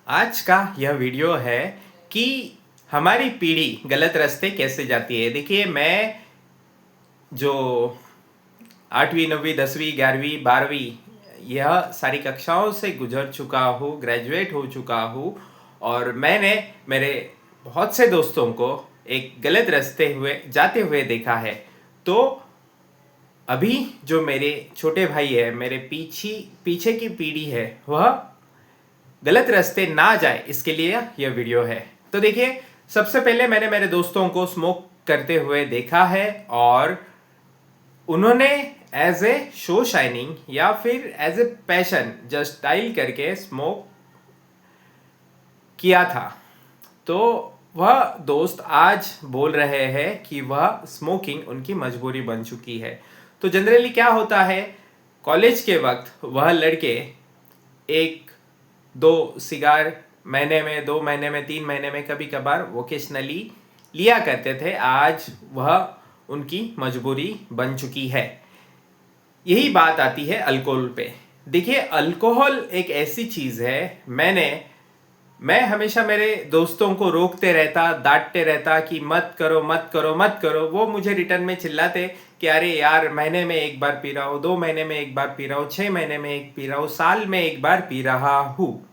आज का यह वीडियो है कि हमारी पीढ़ी गलत रास्ते कैसे जाती है। देखिए, मैं जो 8वीं 9वीं 10वीं 11वीं 12वीं यह सारी कक्षाओं से गुजर चुका हूँ, ग्रेजुएट हो चुका हूँ और मैंने मेरे बहुत से दोस्तों को एक गलत रास्ते जाते हुए देखा है। तो अभी जो मेरे छोटे भाई है, मेरे पीछे की पीढ़ी है, वह गलत रास्ते ना जाए इसके लिए यह वीडियो है। तो देखिए, सबसे पहले मैंने मेरे दोस्तों को स्मोक करते हुए देखा है और उन्होंने एज ए शो शाइनिंग या फिर as a passion just style करके स्मोक किया था। तो वह दोस्त आज बोल रहे हैं कि वह स्मोकिंग उनकी मजबूरी बन चुकी है। तो जनरली क्या होता है, कॉलेज के वक्त वह लड़के एक दो सिगार महीने में, 2 महीने में, 3 महीने में, कभी कभार वोकेशनली लिया करते थे। आज वह उनकी मजबूरी बन चुकी है। यही बात आती है अल्कोहल पे। देखिए, अल्कोहल एक ऐसी चीज़ है, मैं हमेशा मेरे दोस्तों को रोकते रहता, डांटते रहता कि मत करो मत करो मत करो। वो मुझे रिटर्न में चिल्लाते कि अरे यार, महीने में एक बार पी रहा हूँ, 2 महीने में एक बार पी रहा हूँ, 6 महीने में एक पी रहा हूँ, साल में एक बार पी रहा हूँ।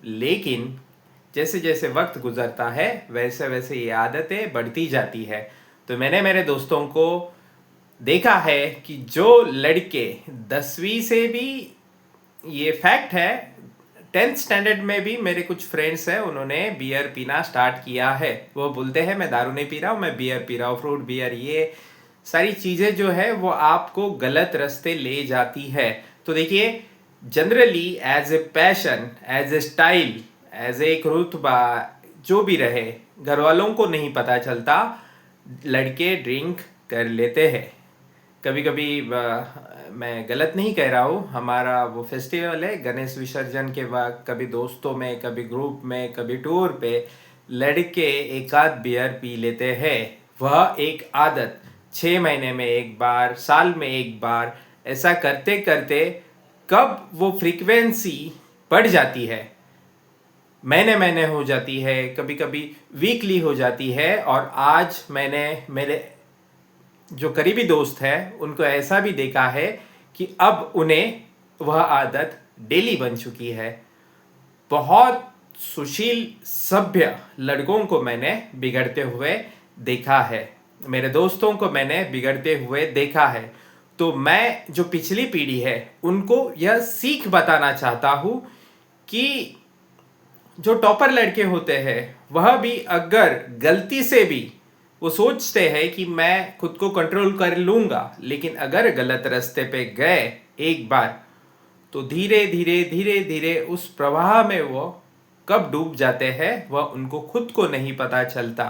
लेकिन जैसे जैसे वक्त गुजरता है वैसे वैसे ये आदतें बढ़ती जाती है। तो मैंने मेरे दोस्तों को देखा है कि जो लड़के 10वीं से भी, ये फैक्ट है, 10th स्टैंडर्ड में भी मेरे कुछ फ्रेंड्स हैं, उन्होंने बियर पीना स्टार्ट किया है। वो बोलते हैं मैं दारू नहीं पी रहा हूँ, मैं बियर पी रहा हूँ, फ्रूट बियर। ये सारी चीज़ें जो है वो आपको गलत रास्ते ले जाती है। तो देखिए, generally as a passion, as a style, as एक रुतबा, जो भी रहे, घर वालों को नहीं पता चलता, लड़के ड्रिंक कर लेते हैं। कभी कभी मैं गलत नहीं कह रहा हूँ, हमारा वो फेस्टिवल है गणेश विसर्जन के वक्त, कभी दोस्तों में, कभी ग्रुप में, कभी टूर पे लड़के एक आध बियर पी लेते हैं। वह एक आदत 6 महीने में एक बार, साल में एक बार, ऐसा करते करते कब वो फ्रीक्वेंसी बढ़ जाती है, महीने महीने हो जाती है, कभी कभी वीकली हो जाती है। और आज मैंने मेरे जो करीबी दोस्त है उनको ऐसा भी देखा है कि अब उन्हें वह आदत डेली बन चुकी है। बहुत सुशील सभ्य लड़कों को मैंने बिगड़ते हुए देखा है, मेरे दोस्तों को मैंने बिगड़ते हुए देखा है। तो मैं जो पिछली पीढ़ी है उनको यह सीख बताना चाहता हूँ कि जो टॉपर लड़के होते हैं वह भी अगर गलती से भी वो सोचते हैं कि मैं खुद को कंट्रोल कर लूंगा, लेकिन अगर गलत रास्ते पे गए एक बार तो धीरे धीरे धीरे धीरे उस प्रवाह में वो कब डूब जाते हैं वह उनको खुद को नहीं पता चलता।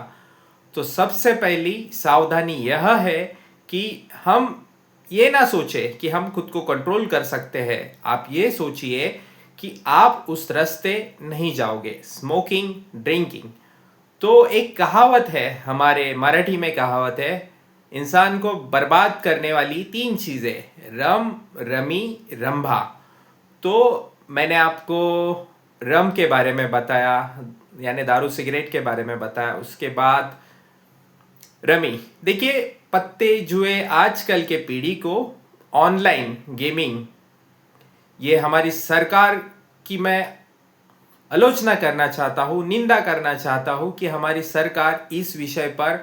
तो सबसे पहली सावधानी यह है कि हम ये ना सोचे कि हम खुद को कंट्रोल कर सकते हैं। आप ये सोचिए कि आप उस रास्ते नहीं जाओगे, स्मोकिंग, ड्रिंकिंग। तो एक कहावत है, हमारे मराठी में कहावत है, इंसान को बर्बाद करने वाली 3 चीज़ें, रम, रमी, रंभा। तो मैंने आपको रम के बारे में बताया, यानी दारू सिगरेट के बारे में बताया। उसके बाद रमी। देखिए, पत्ते जुए आजकल के पीढ़ी को, ऑनलाइन गेमिंग, ये हमारी सरकार की मैं आलोचना करना चाहता हूँ, निंदा करना चाहता हूँ कि हमारी सरकार इस विषय पर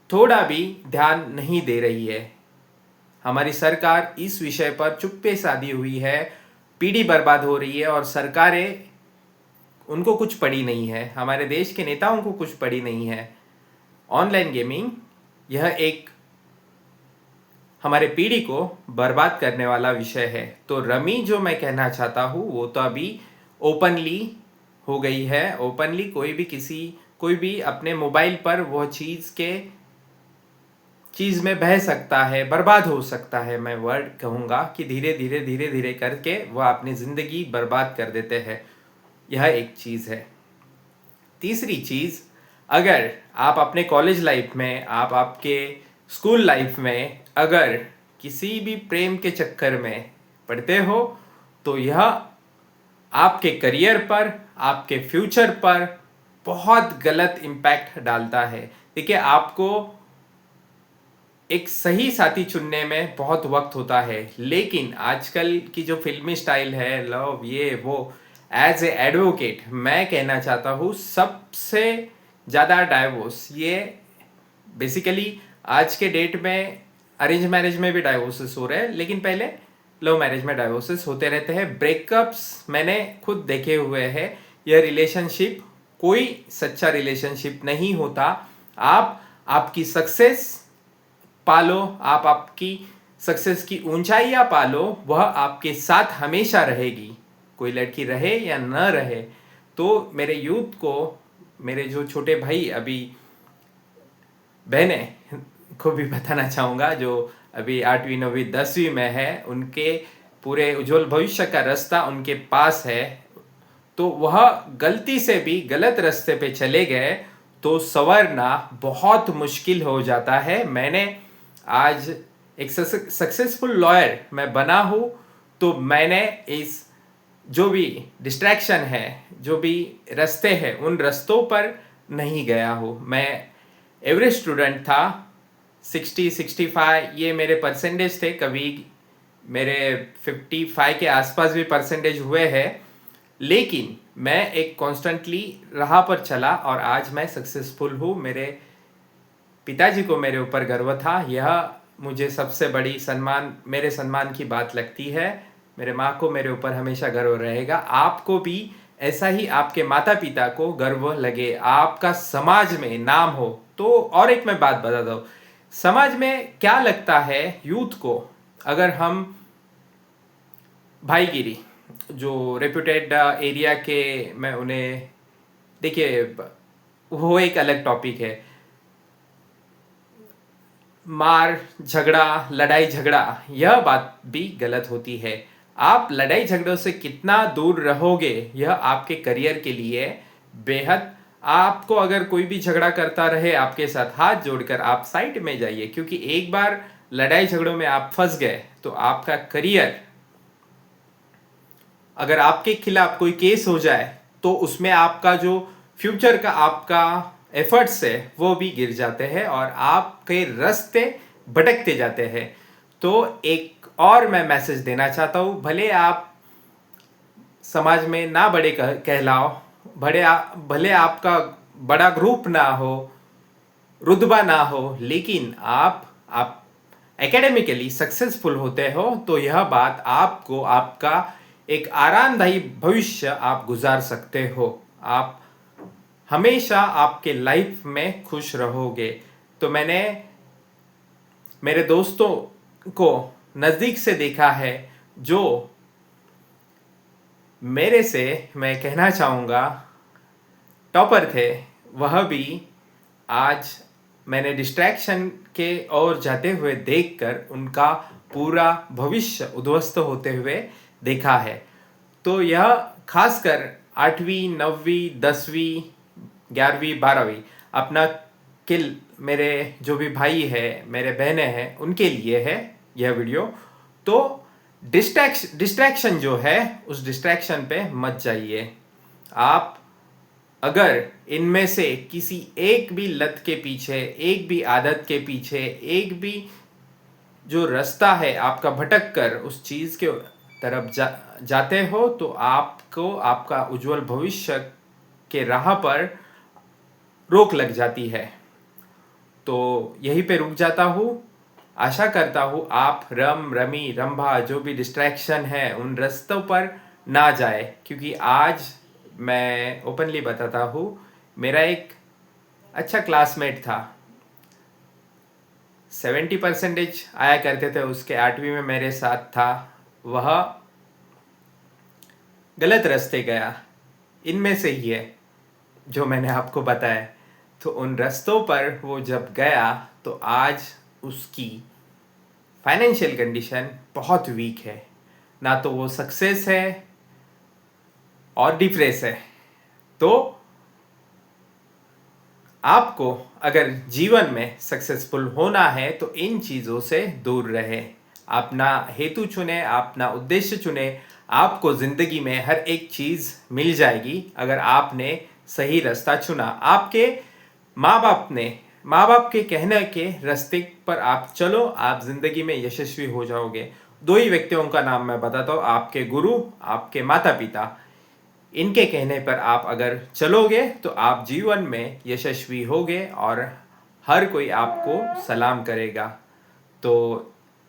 थोड़ा भी ध्यान नहीं दे रही है। हमारी सरकार इस विषय पर चुप्पे साधी हुई है, पीढ़ी बर्बाद हो रही है और सरकारें, उनको कुछ पड़ी नहीं है, हमारे देश के नेताओं को कुछ पड़ी नहीं है। ऑनलाइन गेमिंग यह एक हमारे पीढ़ी को बर्बाद करने वाला विषय है। तो रमी जो मैं कहना चाहता हूँ वो तो अभी ओपनली हो गई है। ओपनली कोई भी अपने मोबाइल पर वह चीज़ में बह सकता है, बर्बाद हो सकता है। मैं वर्ड कहूँगा कि धीरे धीरे करके वह अपनी ज़िंदगी बर्बाद कर देते हैं। यह एक चीज़ है। तीसरी चीज़, अगर आप अपने कॉलेज लाइफ में, आप आपके स्कूल लाइफ में अगर किसी भी प्रेम के चक्कर में पड़ते हो तो यह आपके करियर पर, आपके फ्यूचर पर बहुत गलत इम्पैक्ट डालता है। देखिए, आपको एक सही साथी चुनने में बहुत वक्त होता है, लेकिन आजकल की जो फिल्मी स्टाइल है, लव ये वो, एज ए एडवोकेट मैं कहना चाहता हूँ सबसे ज़्यादा डाइवोर्स ये बेसिकली आज के डेट में अरेंज मैरिज में भी डाइवोर्सेस हो रहे हैं, लेकिन पहले लव मैरिज में डाइवोर्सेस होते रहते हैं। ब्रेकअप्स मैंने खुद देखे हुए हैं। यह रिलेशनशिप कोई सच्चा रिलेशनशिप नहीं होता। आप आपकी सक्सेस पालो, आप आपकी सक्सेस की ऊंचाइयां पालो, वह आपके साथ हमेशा रहेगी, कोई लड़की रहे या न रहे। तो मेरे यूथ को, मेरे जो छोटे भाई अभी बहने को भी बताना चाहूँगा, जो अभी 8वीं 9वीं 10वीं में है, उनके पूरे उज्जवल भविष्य का रास्ता उनके पास है। तो वह गलती से भी गलत रास्ते पे चले गए तो संवरना बहुत मुश्किल हो जाता है। मैंने आज एक सक्सेसफुल लॉयर मैं बना हूँ, तो मैंने इस जो भी डिस्ट्रैक्शन है, जो भी रास्ते हैं, उन रास्तों पर नहीं गया हूँ। मैं एवरेज स्टूडेंट था, 60-65 ये मेरे परसेंटेज थे। कभी मेरे 55 के आसपास भी परसेंटेज हुए हैं, लेकिन मैं एक कॉन्स्टेंटली राह पर चला और आज मैं सक्सेसफुल हूँ। मेरे पिताजी को मेरे ऊपर गर्व था, यह मुझे सबसे बड़ी मेरे सम्मान की बात लगती है। मेरे माँ को मेरे ऊपर हमेशा गर्व रहेगा। आपको भी ऐसा ही आपके माता पिता को गर्व लगे, आपका समाज में नाम हो। तो और एक मैं बात बता दूँ, समाज में क्या लगता है यूथ को, अगर हम भाईगिरी जो रेप्यूटेड एरिया के, मैं उन्हें, देखिए वो एक अलग टॉपिक है। मार झगड़ा, लड़ाई झगड़ा, यह बात भी गलत होती है। आप लड़ाई झगड़ों से कितना दूर रहोगे, यह आपके करियर के लिए बेहद, आपको अगर कोई भी झगड़ा करता रहे आपके साथ, हाथ जोड़कर आप साइड में जाइए, क्योंकि एक बार लड़ाई झगड़ों में आप फंस गए तो आपका करियर, अगर आपके खिलाफ कोई केस हो जाए तो उसमें आपका जो फ्यूचर का आपका एफर्ट्स है वो भी गिर जाते हैं और आपके रास्ते भटकते जाते हैं। तो एक और मैं मैसेज देना चाहता हूँ, भले आप समाज में ना बड़े कहलाओ, भले आपका बड़ा ग्रुप ना हो, रुतबा ना हो, लेकिन आप एकेडमिकली सक्सेसफुल होते हो, तो यह बात आपको आपका एक आरामदायी भविष्य आप गुजार सकते हो। आप हमेशा आपके लाइफ में खुश रहोगे। तो मैंने मेरे दोस्तों को नज़दीक से देखा है, जो मेरे से मैं कहना चाहूँगा टॉपर थे, वह भी आज मैंने डिस्ट्रैक्शन के ओर जाते हुए देखकर उनका पूरा भविष्य उद्ध्वस्त होते हुए देखा है। तो यह खासकर 8वीं 9वीं 10वीं 11वीं 12वीं अपना किल, मेरे जो भी भाई है, मेरे बहनें हैं, उनके लिए है यह वीडियो। तो डिस्ट्रैक्शन जो है, उस डिस्ट्रैक्शन पे मत जाइए। आप अगर इनमें से किसी एक भी लत के पीछे, एक भी आदत के पीछे, एक भी जो रास्ता है आपका भटक कर उस चीज़ के तरफ जाते हो, तो आपको आपका उज्जवल भविष्य के राह पर रोक लग जाती है। तो यहीं पे रुक जाता हूँ। आशा करता हूँ आप रमी रंभा जो भी डिस्ट्रैक्शन है उन रास्तों पर ना जाए, क्योंकि आज मैं ओपनली बताता हूँ, मेरा एक अच्छा क्लासमेट था, 70 परसेंटेज आया करते थे उसके, 8वीं में मेरे साथ था, वह गलत रास्ते गया। इनमें से ही है जो मैंने आपको बताया। तो उन रास्तों पर वो जब गया तो आज उसकी फाइनेंशियल कंडीशन बहुत वीक है, ना तो वो सक्सेस है और डिप्रेस है। तो आपको अगर जीवन में सक्सेसफुल होना है तो इन चीज़ों से दूर रहे। अपना हेतु चुने, अपना उद्देश्य चुने, आपको ज़िंदगी में हर एक चीज़ मिल जाएगी अगर आपने सही रास्ता चुना। आपके माँ बाप के कहने के रास्ते पर आप चलो, आप ज़िंदगी में यशस्वी हो जाओगे। दो ही व्यक्तियों का नाम मैं बताता हूँ, आपके गुरु, आपके माता पिता। इनके कहने पर आप अगर चलोगे तो आप जीवन में यशस्वी होगे और हर कोई आपको सलाम करेगा। तो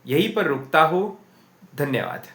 यहीं पर रुकता हूँ। धन्यवाद।